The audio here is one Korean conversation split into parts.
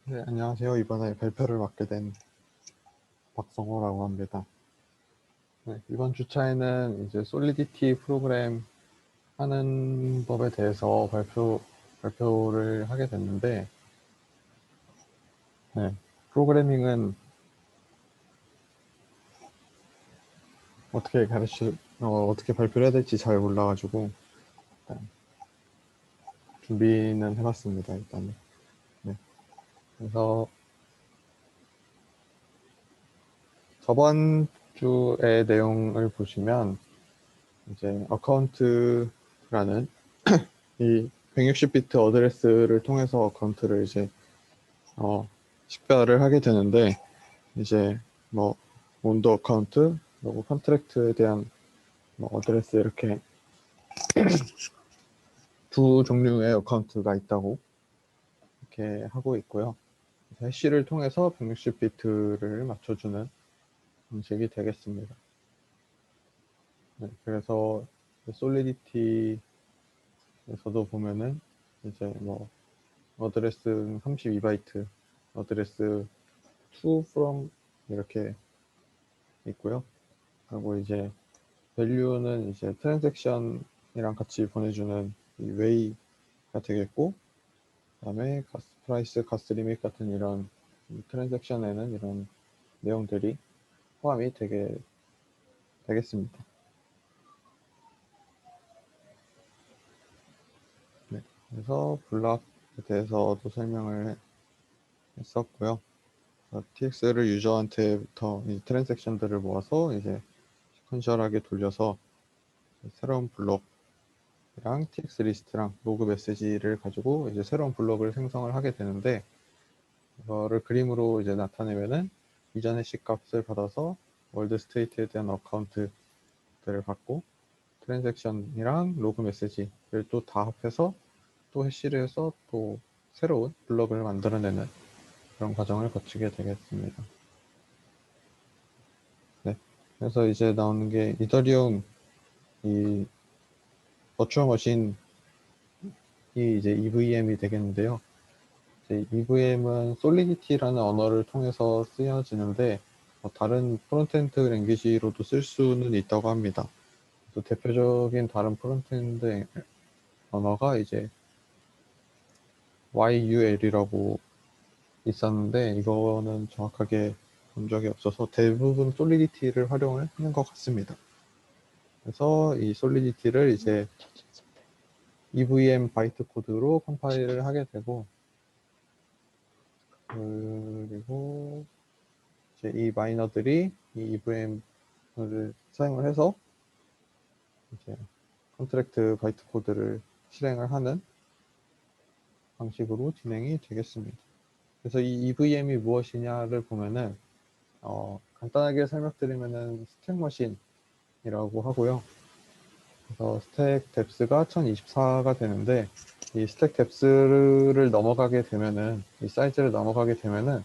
네, 안녕하세요. 이번에 발표를 맡게 된 박성호라고 합니다. 네, 이번 주차에는 이제 솔리디티 프로그램 하는 법에 대해서 발표를 하게 됐는데, 네, 프로그래밍은 어떻게 발표를 해야 될지 잘 몰라가지고, 일단 준비는 해봤습니다, 일단은. 네, 그래서 저번 주의 내용을 보시면, 이제 어카운트라는 이 160비트 어드레스를 통해서 어카운트를 이제 식별을 하게 되는데, 이제 뭐 온도 어카운트, 그리고 컨트랙트에 대한 뭐 어드레스 이렇게 두 종류의 어카운트가 있다고 이렇게 하고 있고요. 해시를 통해서 160비트를 맞춰주는 방식이 되겠습니다. 네, 그래서 솔리디티에서도 보면은 이제 뭐 어드레스 32바이트, 어드레스 to from 이렇게 있고요. 그리고 이제 밸류는 이제 트랜잭션이랑 같이 보내주는 이 웨이가 되겠고, 그다음에 가스 프라이스, 가스 리밋 같은 이런 트랜잭션에는 이런 내용들이 포함이 되겠습니다. 네, 그래서 블락에 대해서도 설명을 했었고요. TX를 유저한테부터 이 트랜잭션들을 모아서 이제 시퀀셜하게 돌려서 새로운 블록이랑 TX 리스트랑 로그 메시지를 가지고 이제 새로운 블록을 생성을 하게 되는데, 이거를 그림으로 이제 나타내면은 이전 해시 값을 받아서 월드 스테이트에 대한 어카운트들을 받고, 트랜잭션이랑 로그 메시지를 또 다 합해서 또 해시를 해서 또 새로운 블럭을 만들어내는 그런 과정을 거치게 되겠습니다. 네. 그래서 이제 나오는 게 이더리움 이 버추얼 머신이 이제 EVM이 되겠는데요. 이제 EVM은 솔리디티라는 언어를 통해서 쓰여지는데, 다른 프론트엔드 랭귀지로도 쓸 수는 있다고 합니다. 또 대표적인 다른 프론트엔드 언어가 이제 YUL이라고 있었는데, 이거는 정확하게 본 적이 없어서 대부분 솔리디티를 활용을 하는 것 같습니다. 그래서 이 솔리디티를 이제 EVM 바이트 코드로 컴파일을 하게 되고, 그리고 이제 이 마이너들이 이 EVM을 사용을 해서 이제 컨트랙트 바이트 코드를 실행을 하는 방식으로 진행이 되겠습니다. 그래서 이 EVM이 무엇이냐를 보면은 간단하게 설명드리면은 스택 머신이라고 하고요. 그래서 스택 뎁스가 1024가 되는데, 이 스택 뎁스를 넘어가게 되면은, 이 사이즈를 넘어가게 되면은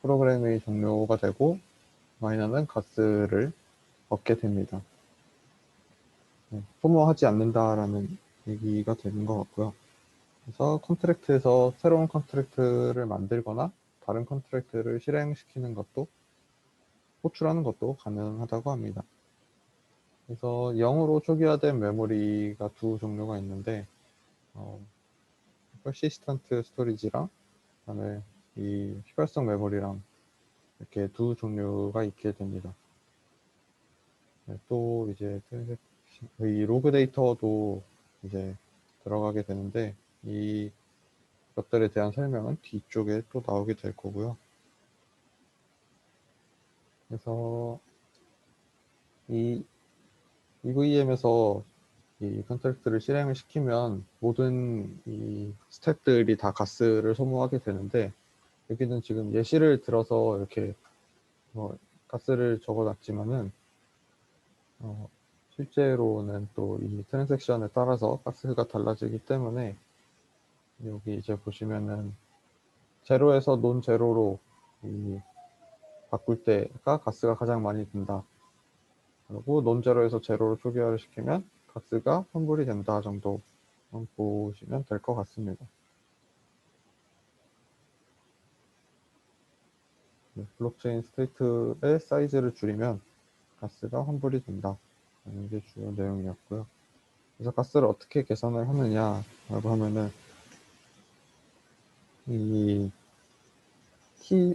프로그램이 종료가 되고 마이너는 가스를 얻게 됩니다. 네, 소모하지 않는다라는 얘기가 되는 것 같고요. 그래서 컨트랙트에서 새로운 컨트랙트를 만들거나 다른 컨트랙트를 실행시키는 것도, 호출하는 것도 가능하다고 합니다. 그래서 0으로 초기화된 메모리가 두 종류가 있는데, 퍼시스턴트 스토리지랑 그다음에 이 휘발성 메모리랑 이렇게 두 종류가 있게 됩니다. 네, 또 이제 이 로그 데이터도 이제 들어가게 되는데, 이 것들에 대한 설명은 뒤쪽에 또 나오게 될 거고요. 그래서 이 EVM에서 이 컨트랙트를 실행을 시키면 모든 이 스택들이 다 가스를 소모하게 되는데, 여기는 지금 예시를 들어서 이렇게 가스를 적어놨지만은 실제로는 또 이 트랜잭션에 따라서 가스가 달라지기 때문에, 여기 이제 보시면은 제로에서 논 제로로 바꿀 때가 가스가 가장 많이 든다. 그리고 논 제로에서 제로로 초기화를 시키면 가스가 환불이 된다 정도 보시면 될 것 같습니다. 블록체인 스테이트의 사이즈를 줄이면 가스가 환불이 된다. 이게 주요 내용이었고요. 그래서 가스를 어떻게 계산을 하느냐라고 하면은 이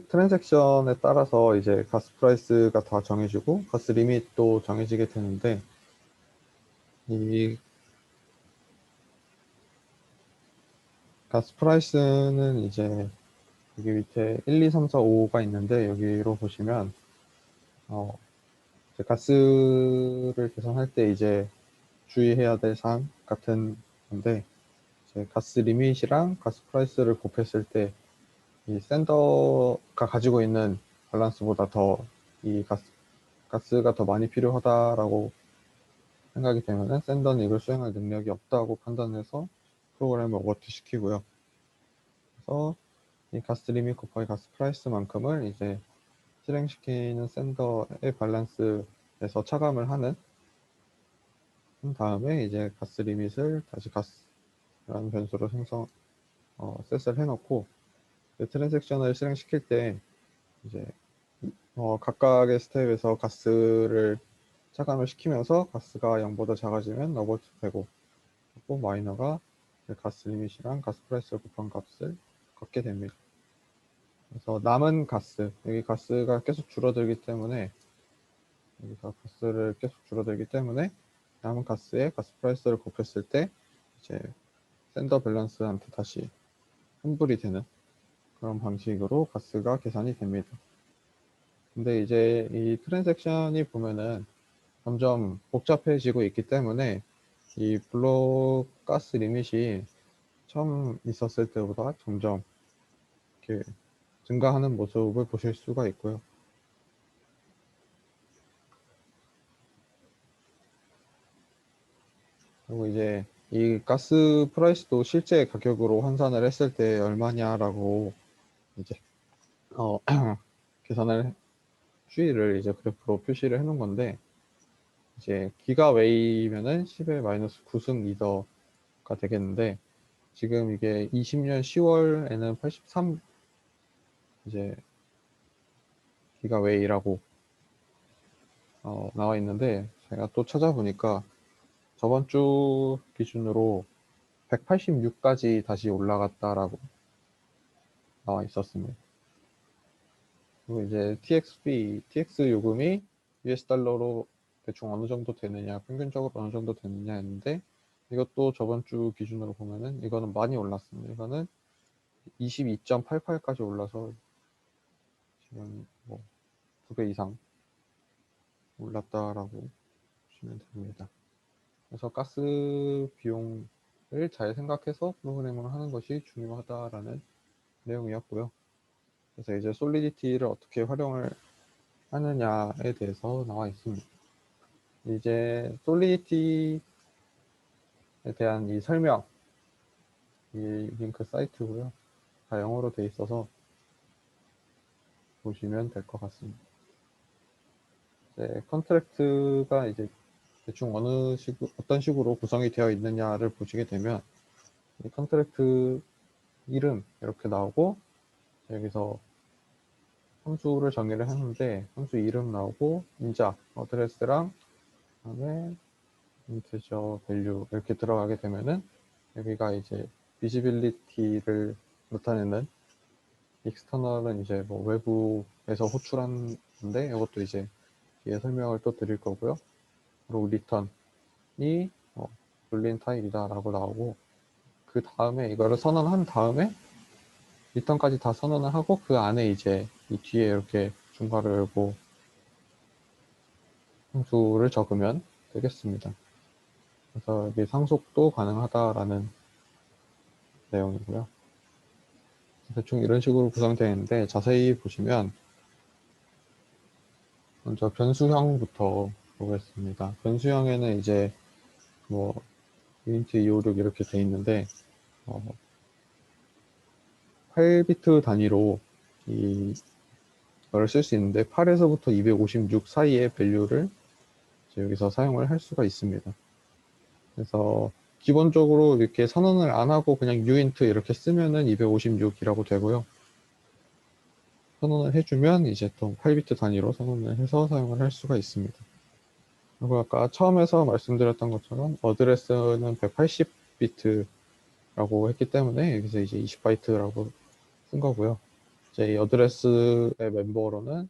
트랜잭션에 따라서 이제 가스 프라이스가 다 정해지고 가스 리밋도 정해지게 되는데, 이 가스 프라이스는 이제 여기 밑에 1, 2, 3, 4, 5가 있는데, 여기로 보시면 이제 가스를 계산할 때 이제 주의해야 될 사항 같은 건데, 이제 가스 리밋이랑 가스 프라이스를 곱했을 때 이 샌더가 가지고 있는 밸런스보다 더 이 가스가 더 많이 필요하다라고 생각이 되면은 샌더는 이걸 수행할 능력이 없다고 판단해서 프로그램을 오버트 시키고요. 그래서 이 가스 리밋 곱하기 가스 프라이스만큼을 이제 실행시키는 샌더의 밸런스에서 차감을 하는 다음에 이제 가스 리밋을 다시 가스라는 변수로 셋을 해놓고, 트랜잭션을 실행시킬 때 이제 각각의 스텝에서 가스를 차감을 시키면서 가스가 0보다 작아지면 어버트 되고, 또 마이너가 가스 리밋이랑 가스 프라이스를 곱한 값을 갖게 됩니다. 그래서 남은 가스, 여기 가스가 계속 줄어들기 때문에, 여기서 가스를 계속 줄어들기 때문에 남은 가스에 가스 프라이스를 곱했을 때 이제 샌더 밸런스한테 다시 환불이 되는 그런 방식으로 가스가 계산이 됩니다. 근데 이제 이 트랜잭션이 보면은 점점 복잡해지고 있기 때문에 이 블록 가스 리밋이 처음 있었을 때보다 점점 이렇게 증가하는 모습을 보실 수가 있고요. 그리고 이제 이 가스 프라이스도 실제 가격으로 환산을 했을 때 얼마냐라고 이제 계산을 추이를 이제 그래프로 표시를 해 놓은 건데, 이제 기가웨이면은 10의 마이너스 9승 리더가 되겠는데, 지금 이게 20년 10월에는 83 이제 기가웨이라고 나와 있는데, 제가 또 찾아보니까 저번 주 기준으로 186까지 다시 올라갔다라고 나와 있었습니다. 그리고 이제 TX 요금이 US 달러로 대충 어느 정도 되느냐, 평균적으로 어느 정도 되느냐 했는데, 이것도 저번 주 기준으로 보면은 이거는 많이 올랐습니다. 이거는 22.88까지 올라서 지금 뭐 2배 이상 올랐다라고 보시면 됩니다. 그래서 가스 비용을 잘 생각해서 프로그래밍을 하는 것이 중요하다라는 내용이었고요. 그래서 이제 솔리디티를 어떻게 활용을 하느냐에 대해서 나와 있습니다. 이제 솔리디티에 대한 이 설명, 이 링크 사이트고요. 다 영어로 돼 있어서 보시면 될 것 같습니다. 이제 컨트랙트가 이제 대충 어떤 식으로 구성이 되어 있느냐를 보시게 되면, 이 컨트랙트 이름 이렇게 나오고, 여기서 함수를 정의를 했는데 함수 이름 나오고 인자 어드레스랑 그다음에 인티저 밸류 이렇게 들어가게 되면은, 여기가 이제 비지빌리티를 나타내는 익스터널은 이제 뭐 외부에서 호출한 건데, 이것도 이제 뒤에 설명을 또 드릴 거고요. 그리고 리턴이 불린 타입이다라고 나오고, 그 다음에 이거를 선언한 다음에 리턴까지 다 선언을 하고, 그 안에 이제 이 뒤에 이렇게 중괄호 열고 함수를 적으면 되겠습니다. 그래서 여기 상속도 가능하다라는 내용이고요. 대충 이런 식으로 구성되어 있는데, 자세히 보시면 먼저 변수형부터 보겠습니다. 변수형에는 이제 뭐 int 256 이렇게 돼 있는데, 8비트 단위로 이걸 쓸 수 있는데, 8에서부터 256 사이의 밸류를 여기서 사용을 할 수가 있습니다. 그래서 기본적으로 이렇게 선언을 안 하고 그냥 uint 이렇게 쓰면은 256이라고 되고요. 선언을 해주면 이제 또 8비트 단위로 선언을 해서 사용을 할 수가 있습니다. 그리고 아까 처음에서 말씀드렸던 것처럼 어드레스는 180비트라고 했기 때문에 여기서 이제 20바이트라고 쓴 거고요. 이제 이 어드레스의 멤버로는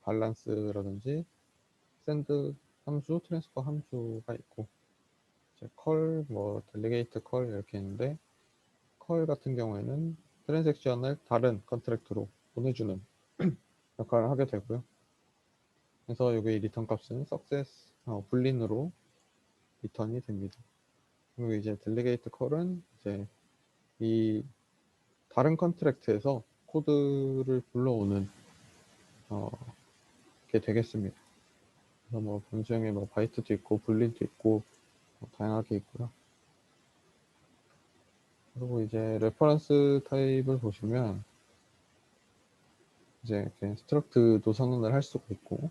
밸런스라든지 샌드 함수, 트랜스퍼 함수가 있고 이제 컬, 뭐 델리게이트 컬 이렇게 있는데 컬 같은 경우에는 트랜잭션을 다른 컨트랙트로 보내주는 역할을 하게 되고요. 그래서 여기 리턴 값은 success 불린으로 리턴이 됩니다. 그리고 이제 델리게이트 컬은 이제 이 다른 컨트랙트에서 코드를 불러오는 게 되겠습니다. 그래서 뭐 변수형에 뭐 바이트도 있고 불린도 있고 뭐 다양하게 있고요. 그리고 이제 레퍼런스 타입을 보시면 이제 스트럭트도 선언을 할 수가 있고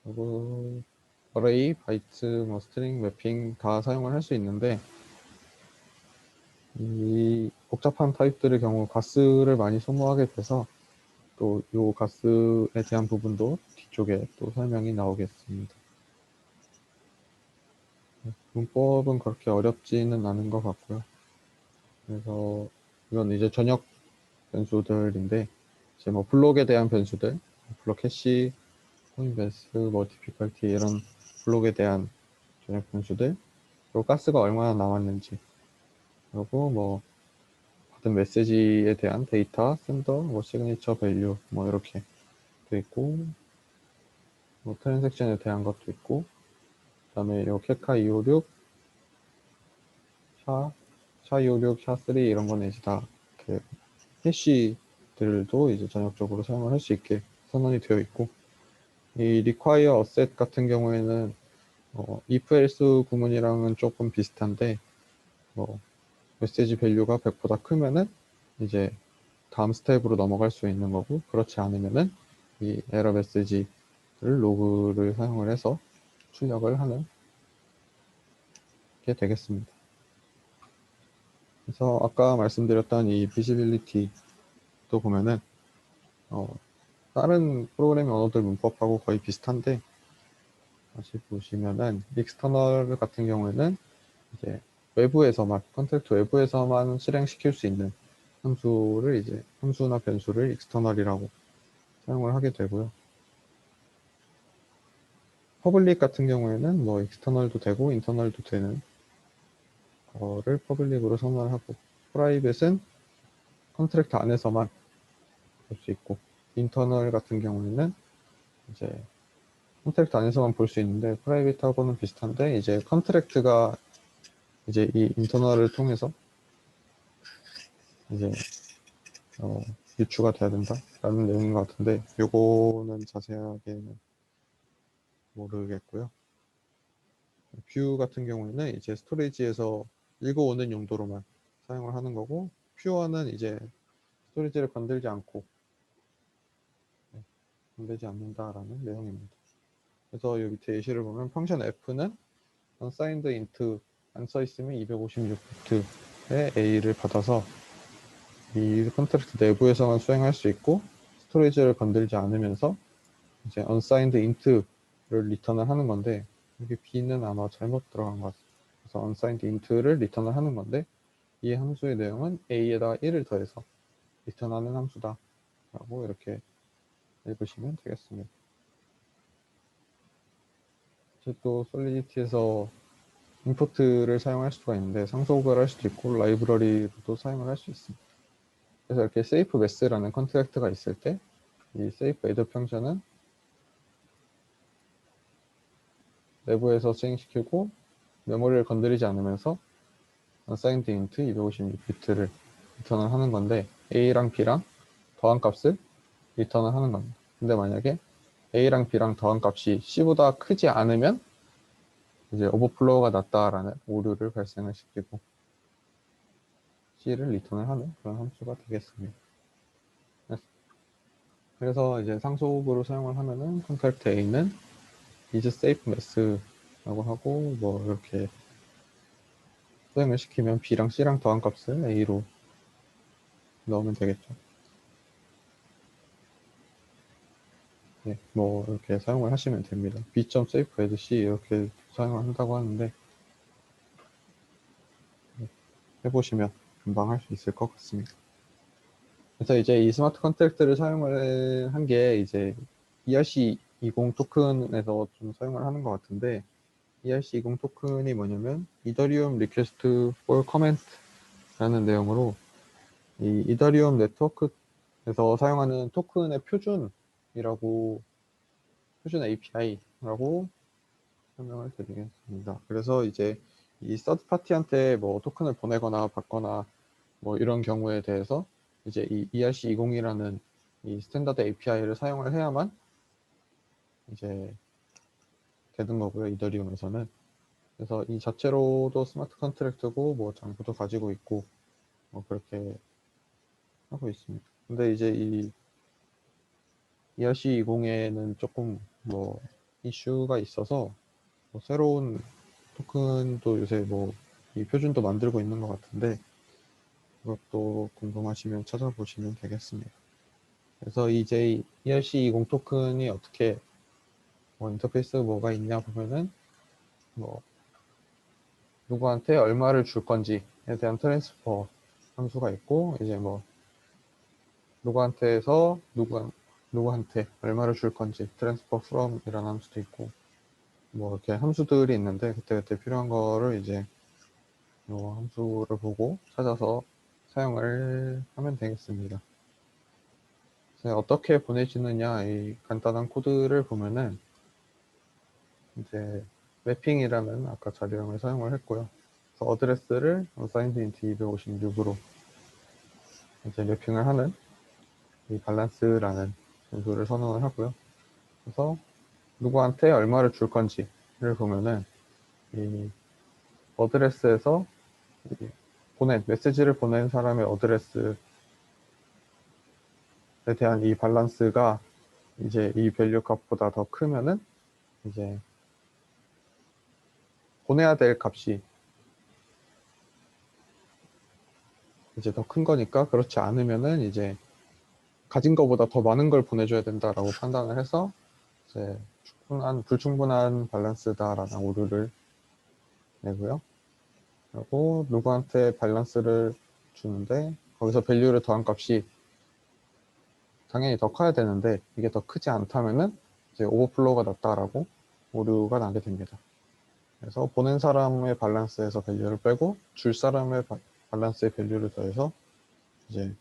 그리고 어레이, 바이트, 뭐 스트링, 매핑 다 사용을 할 수 있는데 이 복잡한 타입들의 경우 가스를 많이 소모하게 돼서 또 이 가스에 대한 부분도 뒤쪽에 또 설명이 나오겠습니다. 문법은 그렇게 어렵지는 않은 것 같고요. 그래서 이건 이제 전역 변수들인데 이제 뭐 블록에 대한 변수들, 블록 해시, 코인베스, 뭐 디피컬티 이런 블록에 대한 전역 변수들, 그리고 가스가 얼마나 남았는지, 그리고 뭐 받은 메시지에 대한 데이터, 샌더, 뭐 시그니처 밸류, 뭐 이렇게 돼 있고, 뭐 트랜잭션에 대한 것도 있고, 그다음에 요 케카 256, 샤 256, 샤3 이런 거는 이제 다 그 해시들도 이제 전역적으로 사용을 할 수 있게 선언이 되어 있고, 이 require asset 같은 경우에는 if else 구문이랑은 조금 비슷한데 뭐 메시지 밸류가 100보다 크면은 이제 다음 스텝으로 넘어갈 수 있는 거고 그렇지 않으면은 이 에러 메시지를 로그를 사용을 해서 출력을 하는 게 되겠습니다. 그래서 아까 말씀드렸던 이 비지빌리티도 보면은 다른 프로그래밍 언어들 문법하고 거의 비슷한데 다시 보시면은 익스터널 같은 경우에는 이제 외부에서만 컨트랙트 외부에서만 실행시킬 수 있는 함수를 이제 함수나 변수를 익스터널이라고 사용을 하게 되고요. 퍼블릭 같은 경우에는 뭐 익스터널도 되고 인터널도 되는 거를 퍼블릭으로 선언을 하고 프라이빗은 컨트랙트 안에서만 볼 수 있고 인터널 같은 경우에는 이제 컨트랙트 안에서만 볼 수 있는데 프라이빗하고는 비슷한데 이제 컨트랙트가 이제 이 인터널을 통해서 이제 유추가 돼야 된다라는 내용인 것 같은데 요거는 자세하게는 모르겠고요. 뷰 같은 경우에는 이제 스토리지에서 읽어오는 용도로만 사용을 하는 거고 퓨어는 이제 스토리지를 건들지 않고 건들지 않는다라는 내용입니다. 그래서 여기 밑에 예시를 보면 펑션 f는 unsigned int 안 써있으면 256비트의 a를 받아서 이 컨트랙트 내부에서만 수행할 수 있고 스토리지를 건들지 않으면서 이제 unsigned int를 리턴을 하는 건데 여기 b는 아마 잘못 들어간 것 같아요. 그래서 unsigned int를 리턴을 하는 건데 이 함수의 내용은 a에다가 1을 더해서 리턴하는 함수다 라고 이렇게 읽으시면 되겠습니다. 이제 또 솔리디티에서 임포트를 사용할 수가 있는데 상속을 할 수도 있고 라이브러리로도 사용을 할 수 있습니다. 그래서 이렇게 safe mass라는 컨트랙트가 있을 때 이 safe add 펑션은 내부에서 수행시키고 메모리를 건드리지 않으면서 unsigned int 256비트를 리턴을 하는 건데 a랑 b랑 더한 값을 리턴을 하는 겁니다. 근데 만약에 a랑 b랑 더한 값이 c보다 크지 않으면 이제 오버플로우가 났다라는 오류를 발생을 시키고 c를 리턴을 하는 그런 함수가 되겠습니다. 그래서 이제 상속으로 사용을 하면은 컨트랙트 a는 is safe mass라고 하고 뭐 이렇게 수행을 시키면 b랑 c랑 더한 값을 a로 넣으면 되겠죠. 예, 뭐 이렇게 사용을 하시면 됩니다. b.safe as c 이렇게 사용을 한다고 하는데 해보시면 금방 할 수 있을 것 같습니다. 그래서 이제 이 스마트 컨트랙트를 사용을 한 게 이제 ERC20 토큰에서 좀 사용을 하는 것 같은데 ERC20 토큰이 뭐냐면 이더리움 리퀘스트 for comment라는 내용으로 이 이더리움 네트워크에서 사용하는 토큰의 표준이라고 표준 API라고 설명을 드리겠습니다. 그래서 이제 이 서드 파티한테 뭐 토큰을 보내거나 받거나 뭐 이런 경우에 대해서 이제 이 ERC20이라는 이 스탠다드 API를 사용을 해야만 이제 되는 거고요. 이더리움에서는. 그래서 이 자체로도 스마트 컨트랙트고 뭐 장부도 가지고 있고 뭐 그렇게 하고 있습니다. 근데 이제 이 ERC20에는 조금 뭐 이슈가 있어서 뭐 새로운 토큰도 요새 뭐 이 표준도 만들고 있는 것 같은데 그것도 궁금하시면 찾아보시면 되겠습니다. 그래서 이제 ERC20 토큰이 어떻게 뭐 인터페이스 뭐가 있냐 보면은 뭐 누구한테 얼마를 줄 건지에 대한 트랜스퍼 함수가 있고 이제 뭐 누구한테서 누구한테 얼마를 줄 건지 트랜스퍼 from 이런 함수도 있고 뭐 이렇게 함수들이 있는데 그때그때 필요한 거를 이제 이 함수를 보고 찾아서 사용을 하면 되겠습니다. 어떻게 보내지느냐 이 간단한 코드를 보면은 이제 매핑이라는 아까 자료형을 사용을 했고요. 그래서 어드레스를 signed int 256으로 이제 매핑을 하는 이 밸런스라는 변수를 선언을 하고요. 그래서 누구한테 얼마를 줄 건지를 보면은 이 어드레스에서 메시지를 보낸 사람의 어드레스에 대한 이 밸런스가 이제 이 밸류 값보다 더 크면은 이제 보내야 될 값이 이제 더 큰 거니까 그렇지 않으면은 이제 가진 것보다 더 많은 걸 보내줘야 된다라고 판단을 해서 이제 불충분한 밸런스다라는 오류를 내고요. 그리고 누구한테 밸런스를 주는데 거기서 밸류를 더한 값이 당연히 더 커야 되는데 이게 더 크지 않다면은 이제 오버플로우가 났다라고 오류가 나게 됩니다. 그래서 보낸 사람의 밸런스에서 밸류를 빼고 줄 사람의 밸런스의 밸류를 더해서 이제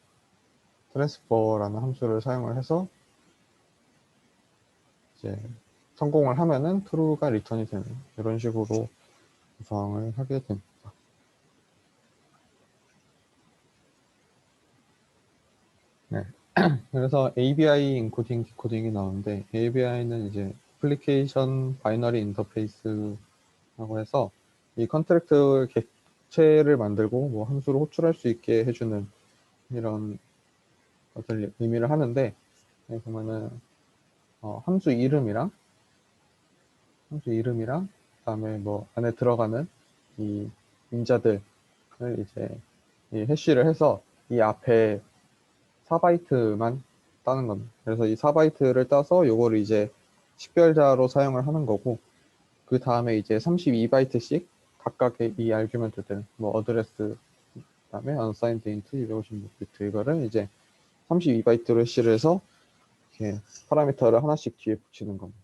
트랜스퍼라는 함수를 사용을 해서 이제 성공을 하면은 true가 리턴이 되는 이런 식으로 구성을 하게 됩니다. 네. 그래서 ABI 인코딩, 디코딩이 나오는데 ABI는 이제 애플리케이션 바이너리 인터페이스라고 해서 이 컨트랙트 객체를 만들고 뭐 함수를 호출할 수 있게 해주는 이런 것을 의미를 하는데 여기 보면은 함수 이름이랑 그다음에 뭐 안에 들어가는 이 인자들을 이제 이 해시를 해서 이 앞에 4바이트만 따는 겁니다. 그래서 이 4바이트를 따서 요거를 이제 식별자로 사용을 하는 거고 그 다음에 이제 32바이트씩 각각의 이 아규먼트들 뭐 어드레스 그다음에 unsigned int 256비트 이거를 이제 32바이트로 해시를 해서 이렇게 파라미터를 하나씩 뒤에 붙이는 겁니다.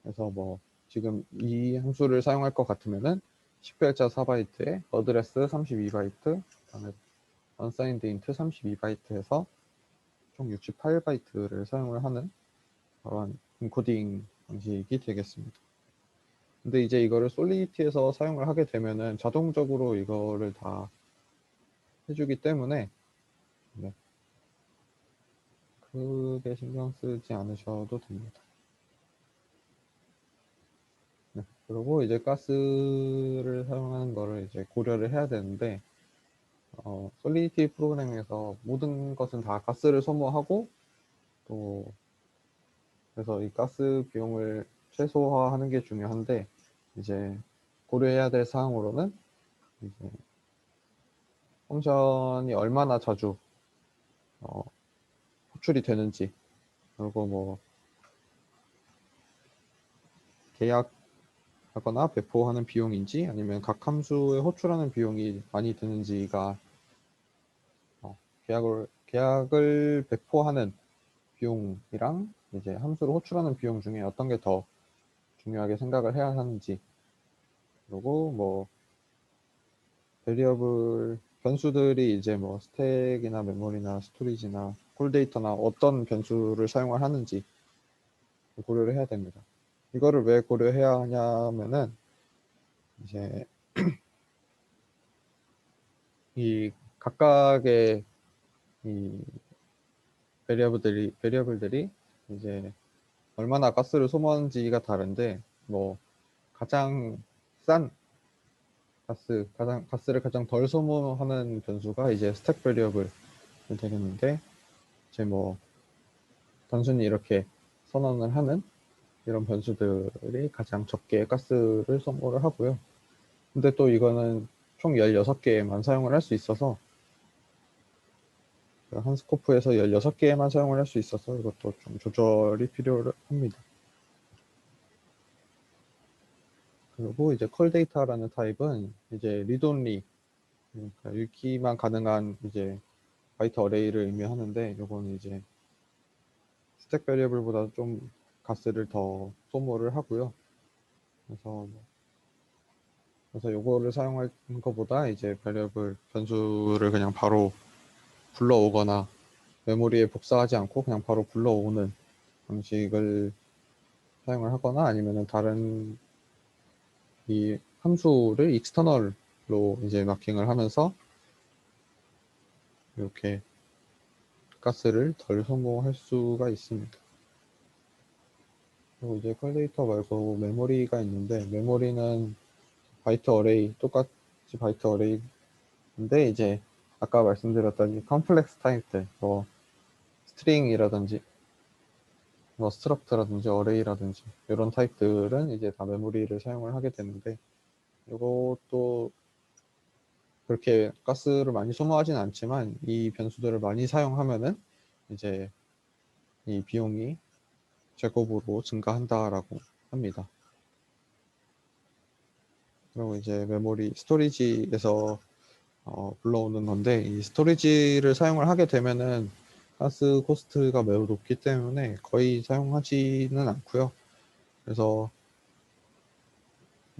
그래서 뭐 지금 이 함수를 사용할 것 같으면은 식별자 4바이트에 어드레스 32바이트 그다음에 unsigned int 32바이트 해서 총 68바이트를 사용을 하는 그런 인코딩 방식이 되겠습니다. 근데 이제 이거를 솔리디티에서 사용을 하게 되면은 자동적으로 이거를 다 해주기 때문에 네, 크게 신경 쓰지 않으셔도 됩니다. 네, 그리고 이제 가스를 사용하는 거를 이제 고려를 해야 되는데 솔리디티 프로그램에서 모든 것은 다 가스를 소모하고 또 그래서 이 가스 비용을 최소화하는 게 중요한데 이제 고려해야 될 사항으로는 이제 펑션이 얼마나 자주 호출이 되는지 그리고 뭐 계약하거나 배포하는 비용인지 아니면 각 함수에 호출하는 비용이 많이 드는지가 계약을 배포하는 비용이랑 이제 함수를 호출하는 비용 중에 어떤 게 더 중요하게 생각을 해야 하는지, 그리고 뭐 베리어블 변수들이 이제 뭐 스택이나 메모리나 스토리지나 콜데이터나 어떤 변수를 사용을 하는지 고려를 해야 됩니다. 이거를 왜 고려해야 하냐면은 이제 이 각각의 이 베리어블들이 이제 얼마나 가스를 소모하는지가 다른데, 뭐 가장 싼 가스를 가장 덜 소모하는 변수가 이제 스택 베리어블 되겠는데, 이제 뭐 단순히 이렇게 선언을 하는 이런 변수들이 가장 적게 가스를 소모를 하고요. 근데 또 이거는 총 16개만 사용을 할 수 있어서, 한 스코프에서 16개만 사용을 할 수 있어서 이것도 좀 조절이 필요합니다. 그리고 이제 컬 데이터라는 타입은 이제 리드 온리, 그러니까 읽기만 가능한 이제 바이트 어레이를 의미하는데, 요거는 이제 스택 베리어블보다 좀 가스를 더 소모를 하고요. 그래서 요거를 사용할 것보다 이제 베리어블 변수를 그냥 바로 불러오거나 메모리에 복사하지 않고 그냥 바로 불러오는 방식을 사용을 하거나, 아니면은 다른 이 함수를 익스터널로 이제 마킹을 하면서 이렇게 가스를 덜 소모할 수가 있습니다. 그리고 이제 컬데이터 말고 메모리가 있는데, 메모리는 바이트 어레이, 똑같이 바이트 어레이인데, 이제 아까 말씀드렸던 이 컴플렉스 타입들, 뭐 스트링이라든지 뭐 스트럭트라든지 어레이라든지 이런 타입들은 이제 다 메모리를 사용을 하게 되는데, 이것도 그렇게 가스를 많이 소모하진 않지만 이 변수들을 많이 사용하면은 이제 이 비용이 제곱으로 증가한다라고 합니다. 그리고 이제 메모리 스토리지에서 불러오는 건데, 이 스토리지를 사용을 하게 되면은 가스 코스트가 매우 높기 때문에 거의 사용하지는 않고요. 그래서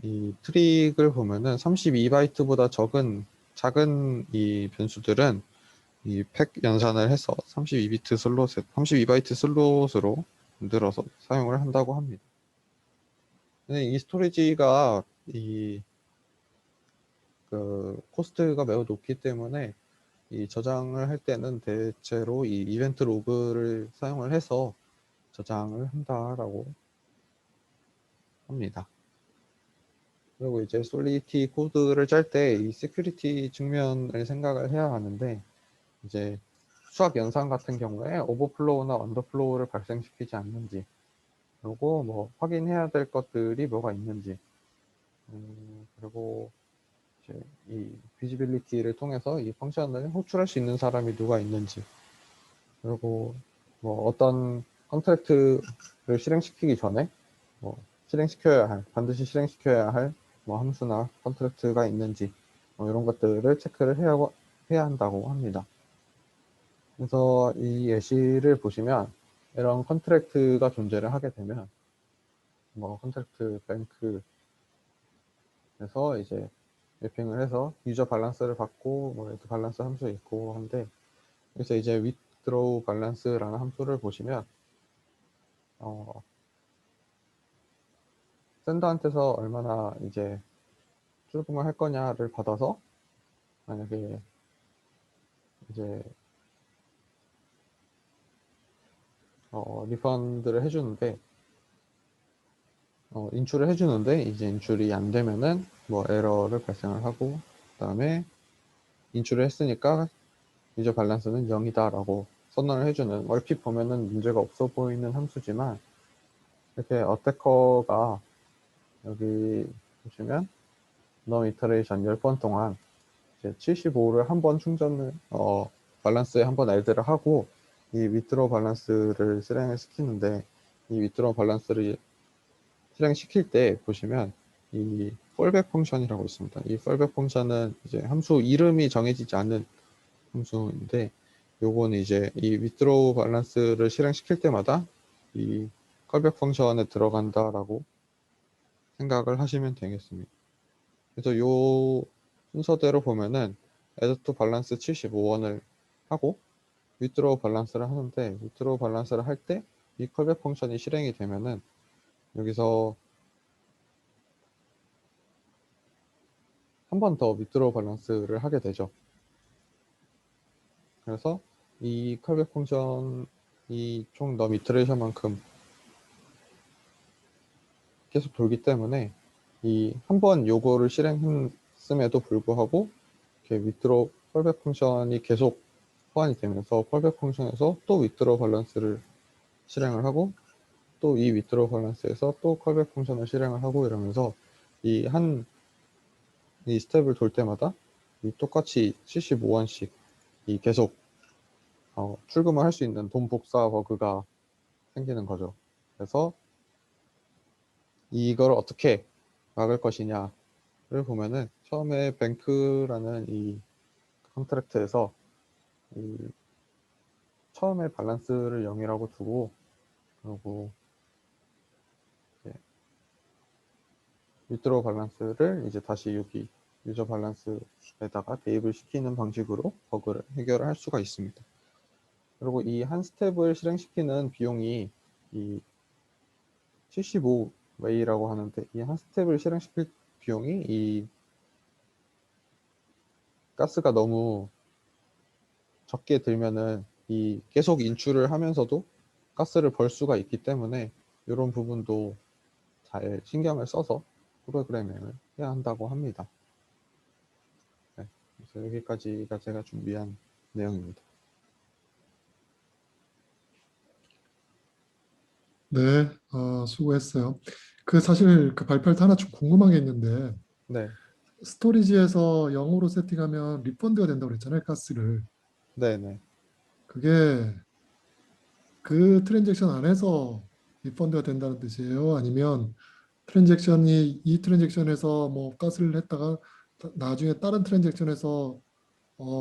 이 트릭을 보면은 32바이트보다 작은 이 변수들은 이 팩 연산을 해서 32바이트 슬롯으로 만들어서 사용을 한다고 합니다. 근데 이 스토리지가 코스트가 매우 높기 때문에 이 저장을 할 때는 대체로 이 이벤트 로그를 사용을 해서 저장을 한다라고 합니다. 그리고 이제 솔리디티 코드를 짤 때 이 세큐리티 측면을 생각을 해야 하는데, 이제 수학 연산 같은 경우에 오버플로우나 언더플로우를 발생시키지 않는지, 그리고 뭐 확인해야 될 것들이 뭐가 있는지, 그리고 이제 이 비지빌리티를 통해서 이 펑션을 호출할 수 있는 사람이 누가 있는지, 그리고 뭐 어떤 컨트랙트를 실행시키기 전에 뭐 반드시 실행시켜야 할 뭐 함수나 컨트랙트가 있는지, 뭐 이런 것들을 체크를 해야 한다고 합니다. 그래서 이 예시를 보시면 이런 컨트랙트가 존재를 하게 되면 뭐 컨트랙트 뱅크에서 이제 매핑을 해서 유저 밸런스를 받고 뭐 이렇게 밸런스 함수 있고 한데, 그래서 이제 withdraw balance라는 함수를 보시면 샌더한테서 얼마나 이제 출금을 할 거냐를 받아서, 만약에 이제 리펀드를 해주는데 인출을 해주는데 이제 인출이 안 되면은 뭐 에러를 발생을 하고, 그 다음에 인출을 했으니까 유저 밸런스는 0이다라고 선언을 해주는, 얼핏 보면은 문제가 없어 보이는 함수지만, 이렇게 어태커가 여기 보시면 넘 이터레이션 10번 동안 이제 75를 한 번 충전을 밸런스에 한 번 애드를 하고 이 위트로 밸런스를 실행을 시키는데, 이 위트로 밸런스를 실행시킬 때 보시면 이 fallback 펑션이라고 있습니다. 이 fallback 펑션은 이제 함수 이름이 정해지지 않는 함수인데, 요거는 이제 이 withdraw balance를 실행시킬 때마다 이 callback 펑션에 들어간다라고 생각을 하시면 되겠습니다. 그래서 요 순서대로 보면은 add to balance 75원을 하고 withdraw balance를 하는데, withdraw balance를 할 때 이 callback 펑션이 실행이 되면은 여기서 한 번 더 withdraw balance를 하게 되죠. 그래서 이 callback 펑션이 총 넘 이터레이션만큼 계속 돌기 때문에 이 한 번 요거를 실행했음에도 불구하고 이렇게 withdraw callback 펑션이 계속 호환이 되면서 callback 펑션에서 또 withdraw balance를 실행을 하고 또 이 withdraw balance에서 또 callback 펑션을 실행을 하고 이러면서 이 스텝을 돌 때마다 이 똑같이 75원씩 이 계속 출금을 할 수 있는 돈 복사 버그가 생기는 거죠. 그래서 이걸 어떻게 막을 것이냐를 보면은 처음에 뱅크라는 이 컨트랙트에서 이 처음에 밸런스를 0이라고 두고, 그리고 위드로 밸런스를 이제 다시 여기 유저 밸런스에다가 대입을 시키는 방식으로 버그를 해결을 할 수가 있습니다. 그리고 이 한 스텝을 실행시키는 비용이 이 75웨이라고 하는데, 이 한 스텝을 실행시킬 비용이 이 가스가 너무 적게 들면은 이 계속 인출을 하면서도 가스를 벌 수가 있기 때문에 이런 부분도 잘 신경을 써서 프로그래밍을 해야 한다고 합니다. 네, 그래서 여기까지가 제가 준비한 내용입니다. 네, 수고했어요. 사실 발표할 때 하나 좀 궁금한 게 있는데, 네, 스토리지에서 0으로 세팅하면 리펀드가 된다고 그랬잖아요, 가스를. 네네. 그게 그 트랜잭션 안에서 리펀드가 된다는 뜻이에요? 아니면 이 트랜잭션에서 뭐 가스를 했다가 나중에 다른 트랜잭션에서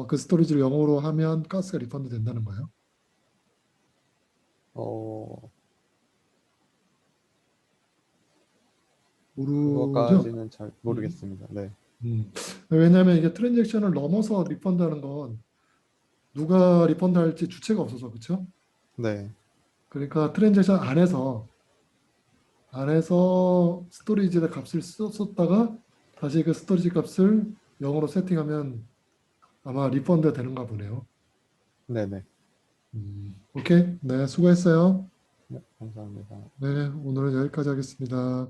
그 스토리지를 0으로 하면 가스가 리펀드 된다는 거예요? 모르죠? 그거까지는 잘 음, 모르겠습니다. 네, 왜냐하면 이게 트랜잭션을 넘어서 리펀드하는 건 누가 리펀드 할지 주체가 없어서 그렇죠? 네, 그러니까 트랜잭션 안에서 스토리지의 값을 썼다가 다시 그 스토리지 값을 0으로 세팅하면 아마 리펀드 되는가 보네요. 네네. 오케이. 네, 수고했어요. 네, 감사합니다. 네, 오늘은 여기까지 하겠습니다.